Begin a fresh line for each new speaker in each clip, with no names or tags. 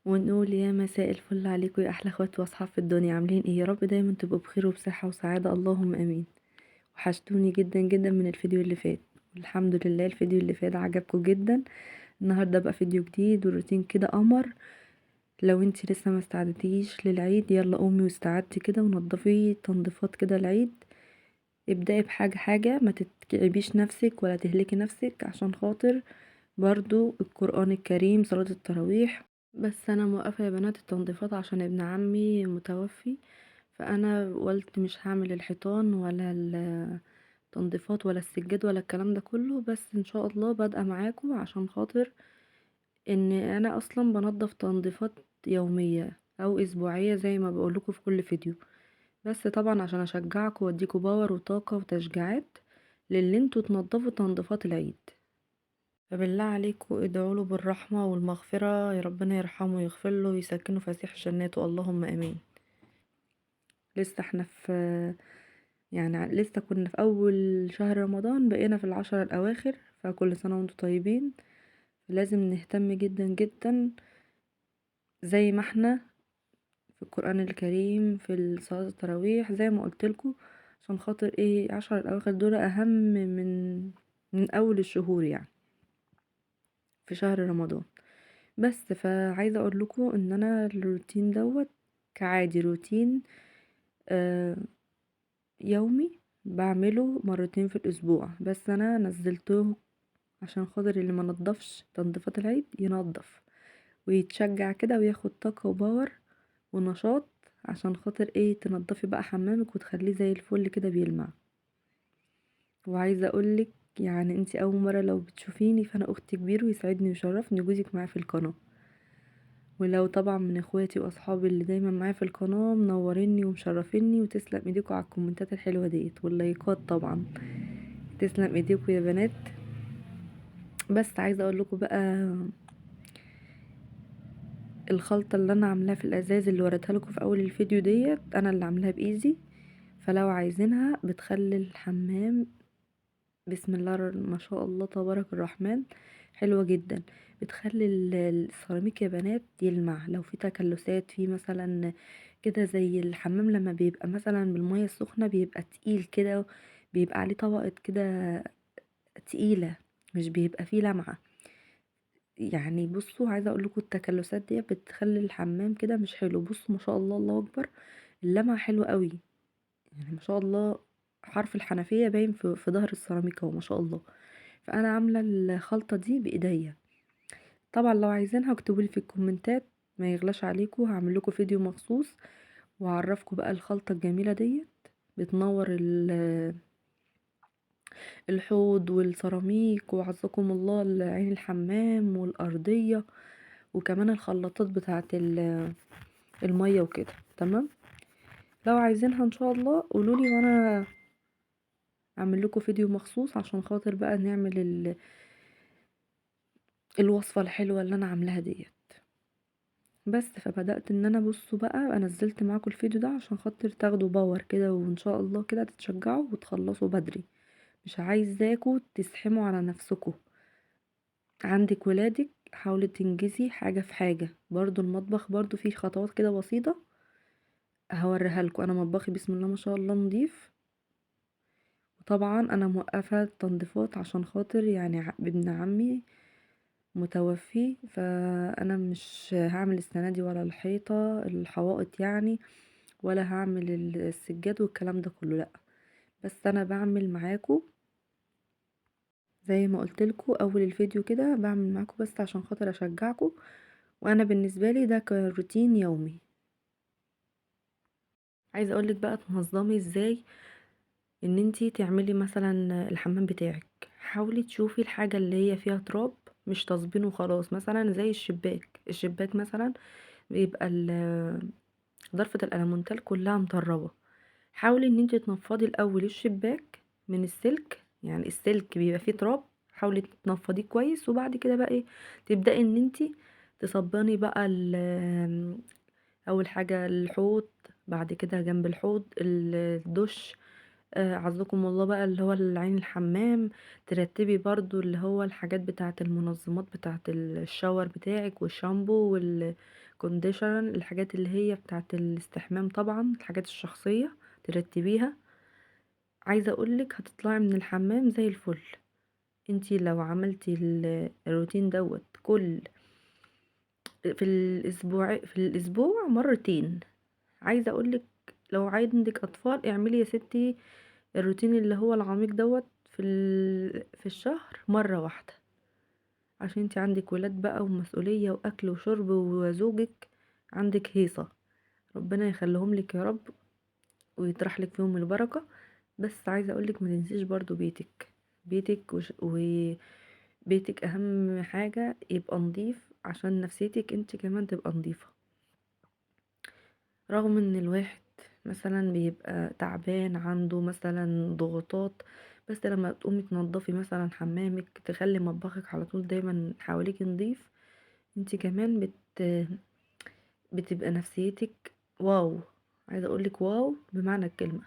ونقول يا مساء الفل عليكم يا احلى اخوات واصحاب في الدنيا، عاملين ايه؟ يا رب دايما تبقوا بخير وبصحة وسعادة، اللهم امين. وحشتوني جدا جدا من الفيديو اللي فات. الحمد لله الفيديو اللي فات عجبكم جدا. النهارده بقى فيديو جديد وروتين كده قمر. لو انتي لسه ما استعدتيش للعيد، يلا قومي واستعدتي كده ونضفي تنظيفات كده العيد. ابدأي بحاجة حاجة، ما تتعبيش نفسك ولا تهلكي نفسك، عشان خاطر برضو القرآن الكريم صلاة التراويح. بس انا موقفه يا بنات التنظيفات عشان ابن عمي متوفي، فانا قلت مش هعمل الحيطان ولا التنظيفات ولا السجاد ولا الكلام ده كله، بس ان شاء الله بادئه معاكم عشان خاطر ان انا اصلا بنضف تنظيفات يوميه او اسبوعيه زي ما بقولكوا في كل فيديو. بس طبعا عشان اشجعكم واديكوا باور وطاقه وتشجيعات للي انتوا تنضفوا تنظيفات العيد. فبالله عليكم ادعوا له بالرحمة والمغفرة، يا ربنا يرحمه ويغفر له ويسكنه فسيح جناته، اللهم امين. لسه احنا في لسه كنا في اول شهر رمضان، بقينا في العشر الاواخر، فكل سنة وانتم طيبين. لازم نهتم جدا جدا زي ما احنا في القرآن الكريم في صلاة التراويح زي ما قلتلكوا، عشان خاطر ايه؟ عشر الاواخر دول اهم من اول الشهور يعني في شهر رمضان. بس فعايزه اقول لكم ان انا الروتين دوت كعادي روتين آه يومي، بعمله مرتين في الاسبوع، بس انا نزلته عشان خاطر اللي ما نضفش تنظيفات العيد ينظف ويتشجع كده وياخد طاقه وباور ونشاط، عشان خاطر ايه؟ تنضفي بقى حمامك وتخليه زي الفل كده بيلمع. وعايزه اقولك انتي اول مره لو بتشوفيني، فانا اختي كبير ويسعدني ويشرفني وجوزك معايا في القناه. ولو طبعا من اخواتي واصحابي اللي دايما معايا في القناه منوريني ومشرفيني، وتسلم ايديكم على الكومنتات الحلوه ديت واللايكات طبعا. تسلم ايديكم يا بنات. بس عايزه اقول لكم بقى الخلطه اللي انا عاملاها في الازاز اللي وريتها لكم في اول الفيديو ديت، انا اللي عاملاها بايدي. فلو عايزينها بتخلي الحمام بسم الله ما شاء الله تبارك الرحمن حلوة جدا. بتخلي السيراميك يا بنات يلمع لو في تكلسات في مثلا كده، زي الحمام لما بيبقى مثلا بالمية السخنة بيبقى تقيل كده، بيبقى عليه طبقة كده تقيلة، مش بيبقى فيه لمعة. بصوا عايزة اقول لكم التكلسات دي بتخلي الحمام كده مش حلو. بصوا ما شاء الله الله اكبر، اللمعة حلوة قوي، ما شاء الله. حرف الحنفية باين في ظهر السيراميكا وما شاء الله. فانا عامله الخلطه دي بايديا. طبعا لو عايزينها اكتبولي في الكومنتات، ما يغلاش عليكم، هعمل لكم فيديو مخصوص واعرفكم بقى الخلطه الجميله ديت. بتنور الحوض والسيراميك وعزكم الله عين الحمام والارضيه، وكمان الخلاطات بتاعه الميه وكده. تمام. لو عايزينها ان شاء الله قولولي وانا اعمل لكم فيديو مخصوص عشان خاطر بقى نعمل الوصفه الحلوه اللي انا عاملاها ديت. بس فبدأت ان انا بصوا بقى نزلت معاكم الفيديو ده عشان خاطر تاخدوا باور كده، وان شاء الله كده تتشجعوا وتخلصوا بدري. مش عايزاكوا تسحموا على نفسكوا. عندك ولادك حاولي تنجزي حاجة في حاجة، برضو المطبخ برضو فيه خطوات كده بسيطة هوريها لكم. انا مطبخي بسم الله ما شاء الله نضيف، وطبعا انا موقفة التنظيفات عشان خاطر ابن عمي متوفي، فانا مش هعمل السنة دي ولا الحيطة الحوائط ولا هعمل السجاد والكلام ده كله، لا. بس انا بعمل معاكم زي ما قلتلكم اول الفيديو كده، بعمل معاكم بس عشان خاطر اشجعكم. وانا بالنسبه لي ده كروتين يومي. عايزه اقولك بقى تنظمي ازاي ان انتي تعملي مثلا الحمام بتاعك. حاولي تشوفي الحاجه اللي هي فيها تراب، مش تصبين وخلاص. مثلا زي الشباك مثلا بيبقى ضرفه الالمونتال كلها مطربه. حاولي ان انت تنفضي الاول الشباك من السلك، السلك بيبقى فيه تراب، حاولي تنفضيه كويس، وبعد كده بقى ايه؟ تبداي ان انت تصبني بقى اول حاجه الحوض، بعد كده جنب الحوض الدش، عزكم الله بقى اللي هو العين الحمام. ترتبي برضو اللي هو الحاجات بتاعه المنظمات بتاعه الشاور بتاعك والشامبو كونديشنر، الحاجات اللي هي بتاعه الاستحمام، طبعا الحاجات الشخصيه ترتبيها. عايزه اقولك هتطلعي من الحمام زي الفل. انتي لو عملتي الروتين دوت كل في الاسبوع مرتين. عايزه اقولك لو عندك اطفال اعملي يا ستي الروتين اللي هو العميق دوت في الشهر مره واحده، عشان انتي عندك ولاد بقى ومسؤوليه واكل وشرب وزوجك عندك هيصه. ربنا يخليهم لك يا رب ويطرح لك فيهم البركه. بس عايزه اقولك ما تنسيش برضو بيتك وبيتك اهم حاجه يبقى نظيف عشان نفسيتك انت كمان تبقى نظيفه. رغم ان الواحد مثلا بيبقى تعبان عنده مثلا ضغوطات، بس لما تقومي تنضفي مثلا حمامك تخلي مطبخك على طول دايما حواليك نظيف، انت كمان بتبقى نفسيتك واو. عايزه اقولك واو بمعنى الكلمه.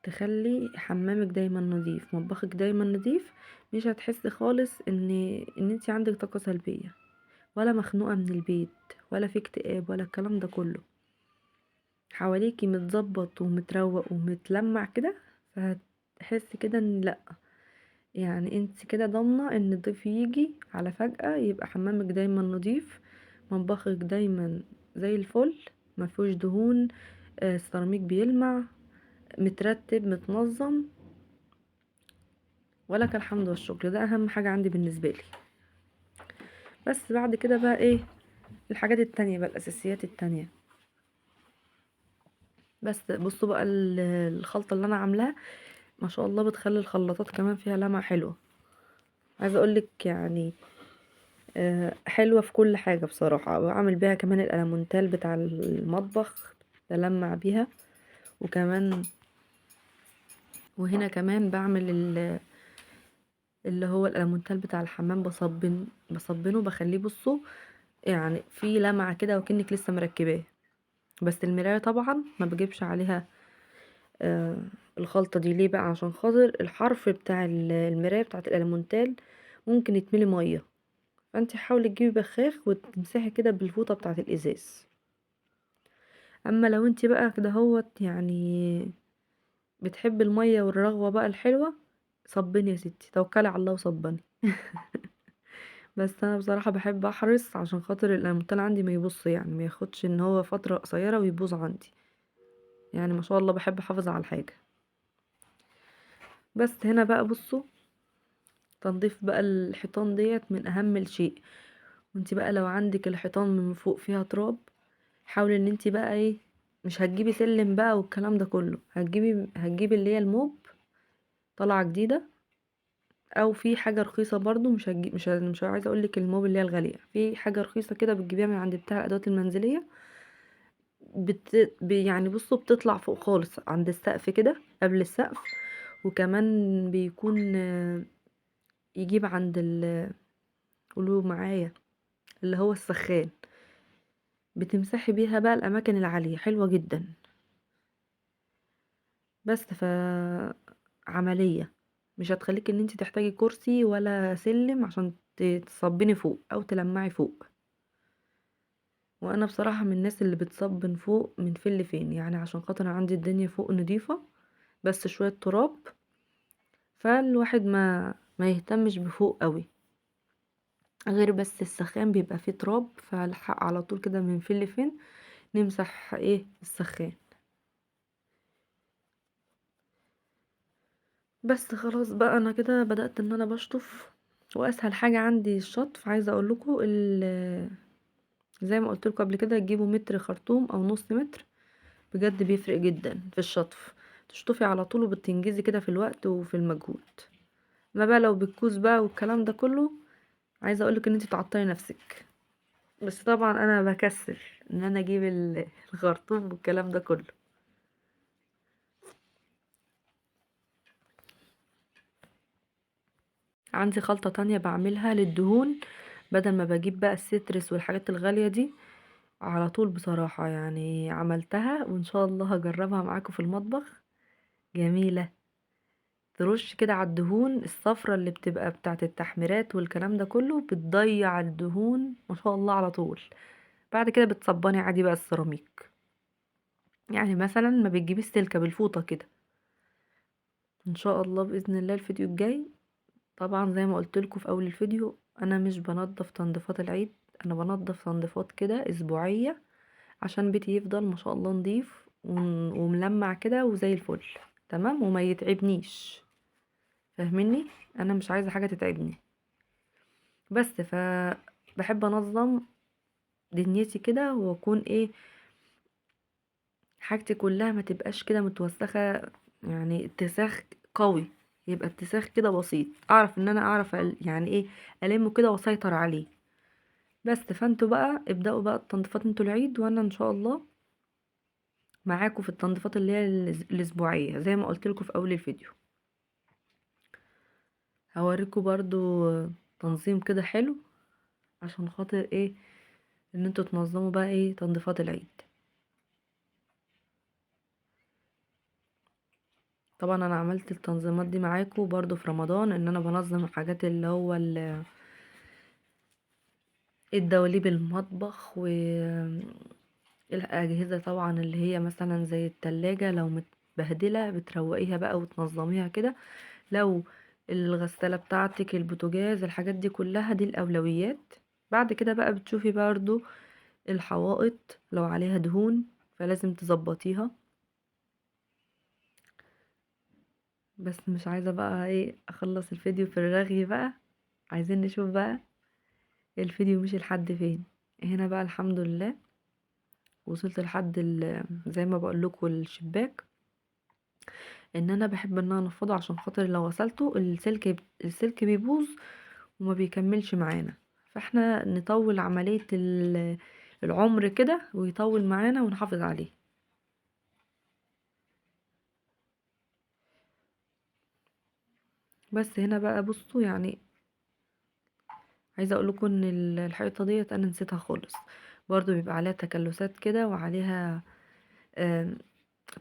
تخلي حمامك دايما نظيف، مطبخك دايما نظيف، مش هتحسي خالص ان انت عندك طاقه سلبيه، ولا مخنوقه من البيت، ولا في اكتئاب، ولا الكلام ده كله. حواليكي متظبط ومتروق ومتلمع كده، فهتحسي كده ان لا، يعني انت كده ضامنه ان الضيف يجي على فجأة يبقى حمامك دايما نظيف، مطبخك دايما زي الفل، مفيهوش دهون، السيراميك بيلمع، مترتب متنظم. ولك الحمد والشكر، ده اهم حاجة عندي بالنسبة لي. بس بعد كده بقى ايه الحاجات التانية بقى، الاساسيات التانية. بس بصوا بقى الخلطة اللي انا عاملاها ما شاء الله بتخلي الخلاطات كمان فيها لمعة حلوة. عايزة اقولك يعني حلوة في كل حاجة بصراحة. بعمل بيها كمان الألمونتال بتاع المطبخ، بلمع بيها. وكمان وهنا كمان بعمل اللي هو الألمونتال بتاع الحمام، بصبنه بخليه بصوا يعني في لمعة كده وكأنك لسه مركباه. بس المراية طبعا ما بجيبش عليها آه الخلطة دي. ليه بقى؟ عشان خاطر الحرف بتاع المراية بتاعت الألمونتال ممكن يتملي مية، فانت حاولي تجيبي بخاخ وتمسحي كده بالفوطة بتاعت الإزاز. اما لو انت بقى كده هوت يعني بتحبي المية والرغوة بقى الحلوة، صبني يا ستي، توكلي على الله وصبني. بس انا بصراحة بحب احرص عشان خاطر الألمونتال عندي ما يبص، يعني ما ياخدش ان هو فترة قصيرة ويبوظ عندي. يعني ما شاء الله بحب احافظ على الحاجة. بس هنا بقى بصوا تنظيف بقى الحيطان ديت من اهم الشيء. وانت بقى لو عندك الحيطان من فوق فيها تراب، حاولي ان انت بقى ايه، مش هتجيبي سلم بقى والكلام ده كله، هتجيبي اللي هي الموب طالعه جديده، او في حاجه رخيصه برضو. مش عايزه اقول لك الموب اللي هي الغاليه، في حاجه رخيصه كده بتجيبيها من عند بتاع الادوات المنزليه. يعني بصوا بتطلع فوق خالص عند السقف كده قبل السقف. وكمان بيكون يجيب عند قولوا معايا اللي هو السخان، بتمسحي بيها بقى الاماكن العاليه، حلوه جدا. بس عمليه، مش هتخليك ان انت تحتاجي كرسي ولا سلم عشان تصبني فوق او تلمعي فوق. وانا بصراحه من الناس اللي بتصبن فوق من فين لفين، يعني عشان خاطر عندي الدنيا فوق نضيفه، بس شويه تراب، فالواحد ما يهتمش بفوق قوي، غير بس السخان بيبقى فيه تراب، فالحق على طول كده من فين لفين نمسح ايه السخان. بس خلاص بقى انا كده بدأت ان انا بشطف. واسهل حاجة عندي الشطف. عايزة اقول لكم زي ما قلت لكم قبل كده تجيبوا متر خرطوم او نص متر، بجد بيفرق جدا في الشطف. تشطفي على طول وبتنجزي كده في الوقت وفي المجهود. ما بقى لو بالكوس بقى والكلام ده كله، عايزه اقولك ان انت تعطلي نفسك. بس طبعا انا بكسل ان انا اجيب الخرطوم والكلام ده كله. عندي خلطة تانية بعملها للدهون، بدل ما بجيب بقى السترس والحاجات الغالية دي على طول. بصراحة يعني عملتها وان شاء الله هجربها معاكم في المطبخ، جميلة. ترش كده على الدهون الصفرة اللي بتبقى بتاعة التحميرات والكلام ده كله، بتضيع الدهون ما شاء الله على طول. بعد كده بتصبني عادي بقى السيراميك، يعني مثلا ما بتجيبي السلكة بالفوطة كده. ان شاء الله باذن الله الفيديو الجاي، طبعا زي ما قلت لكم في اول الفيديو، انا مش بنضف تنظيفات العيد، انا بنضف تنظيفات كده اسبوعيه، عشان بيتي يفضل ما شاء الله نضيف وملمع كده وزي الفل، تمام، وما يتعبنيش. فاهميني؟ انا مش عايزه حاجه تتعبني، بس بحب انظم دنيتي كده، واكون ايه، حاجتي كلها ما تبقاش كده متوسخه، يعني اتساخ قوي، يبقى اتساخ كده بسيط، اعرف ان انا اعرف يعني ايه المه كده واسيطر عليه. بس فانتوا بقى ابدأوا بقى التنظيفات انتوا العيد، وانا ان شاء الله معاكم في التنظيفات اللي هي الاسبوعيه زي ما قلت لكم في اول الفيديو. هوريكم برضو تنظيم كده حلو، عشان خاطر ايه، ان انتوا تنظموا بقى ايه تنظيفات العيد. طبعا انا عملت التنظيمات دي معاكم برضو في رمضان، ان انا بنظم الحاجات اللي هو الدواليب المطبخ، والأجهزة طبعا اللي هي مثلا زي التلاجة لو متبهدلة بتروقيها بقى وتنظميها كده، لو الغسالة بتاعتك، البوتاجاز، الحاجات دي كلها دي الأولويات. بعد كده بقى بتشوفي برضو الحوائط لو عليها دهون فلازم تظبطيها. بس مش عايزة بقى ايه اخلص الفيديو في الرغي بقى، عايزين نشوف بقى الفيديو مشي لحد فين. هنا بقى الحمد لله وصلت لحد زي ما بقول لكم الشباك، ان انا بحب ان انا انفضه عشان خاطر لو غسلته السلك بيبوظ وما بيكملش معانا، فاحنا نطول عملية العمر كده ويطول معانا ونحافظ عليه. بس هنا بقى بصوا، يعني عايزه اقول لكم ان الحيطه ديت انا نسيتها خالص، برضو بيبقى عليها تكلسات كده وعليها آم،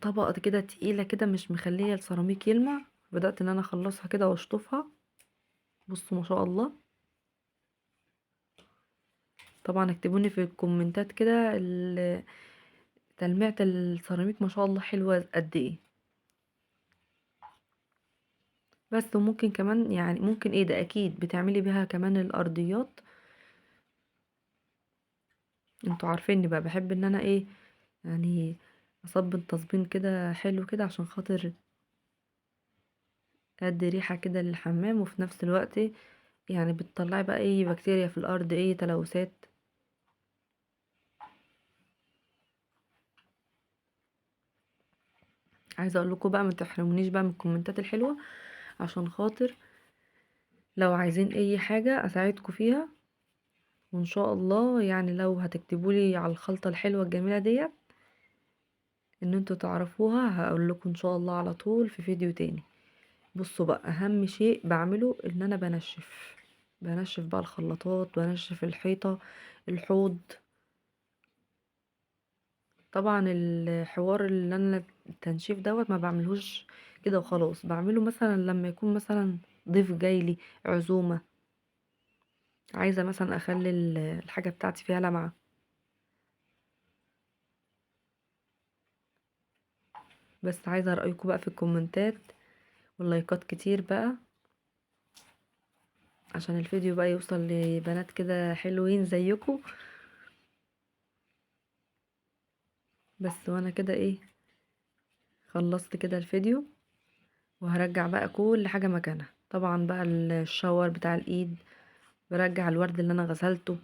طبقه كده تقيله كده مش مخليه السيراميك يلمع. بدات ان انا اخلصها كده واشطفها، بصوا ما شاء الله. طبعا اكتبوني في الكومنتات كده تلميعة السيراميك ما شاء الله حلوه قد ايه. بس وممكن كمان، يعني ممكن ايه ده اكيد بتعملي بيها كمان الارضيات. انتوا عارفيني بقى بحب ان انا ايه، يعني اصب تصبين كده حلو كده عشان خاطر ادي ريحة كده للحمام، وفي نفس الوقت يعني بتطلعي بقى اي بكتيريا في الارض، اي تلوثات. عايزه اقول لكم بقى ما تحرمونيش بقى من الكومنتات الحلوه، عشان خاطر لو عايزين اي حاجه اساعدكم فيها. وان شاء الله يعني لو هتكتبولي على الخلطه الحلوه الجميله ديت ان انتوا تعرفوها، هقول لكم ان شاء الله على طول في فيديو تاني. بصوا بقى اهم شيء بعمله ان انا بنشف بقى الخلاطات، بنشف الحيطه، الحوض. طبعا الحوار اللي انا التنشيف دوت ما بعملهوش كده وخلاص، بعمله مثلا لما يكون مثلا ضيف جايلي، عزومة، عايزة مثلا اخلي الحاجة بتاعتي فيها لمعة. بس عايزة رأيكم بقى في الكومنتات واللايكات كتير بقى، عشان الفيديو بقى يوصل لبنات كده حلوين زيكم. بس وانا كده ايه، خلصت كده الفيديو، وهرجع بقى كل حاجة مكانها. طبعا بقى الشاور بتاع الايد، برجع الورد اللي انا غسلته.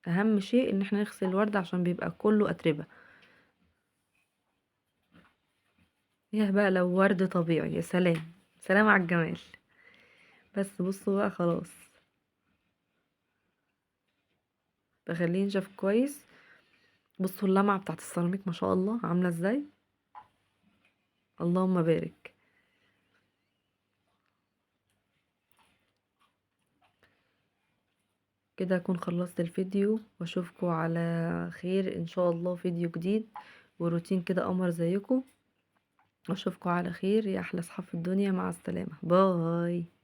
اهم شيء ان احنا نغسل الورد عشان بيبقى كله اتربه. ايه بقى لو ورد طبيعي، يا سلام، سلام على الجمال. بس بصوا بقى خلاص، بخليه ينشف كويس. بصوا اللمعه بتاعت السيراميك ما شاء الله عامله ازاي، اللهم بارك. كده اكون خلصت الفيديو، واشوفكم على خير ان شاء الله فيديو جديد وروتين كده قمر زيكم. واشوفكم على خير يا احلى صحاب في الدنيا، مع السلامة، باي.